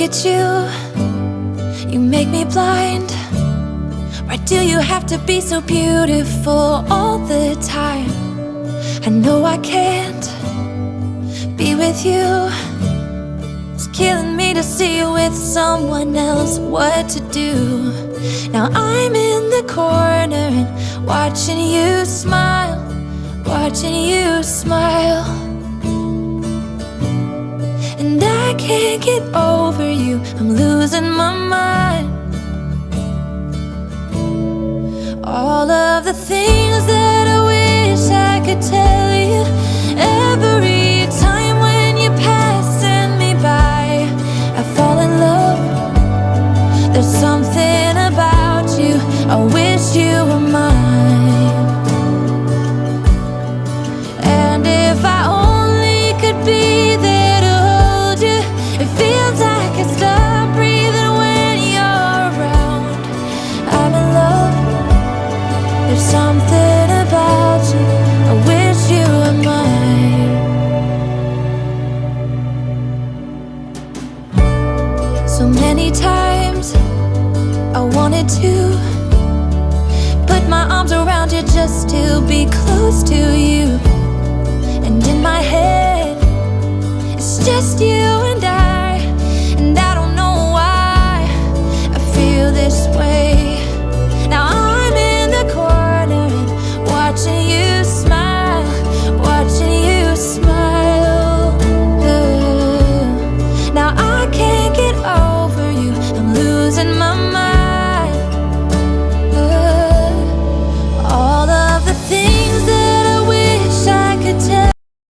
at you, you make me blind. Why do you have to be so beautiful all the time? I know I can't be with you. It's killing me to see you with someone else. What to do? Now I'm in the corner and watching you smile, watching you smile. And I can't get over you, I'm losing my mind. All of the things that I wish I could tell you, every time when you're passing me by, I fall in love. There's something about you, I wish you were mine. And if I only could be there to hold you, it feels like I stop breathing when you're around. I'm in love. There's something about you, I wish you were mine. So many times I wanted to put my arms around you just to be close to you. And in my head, it's just you and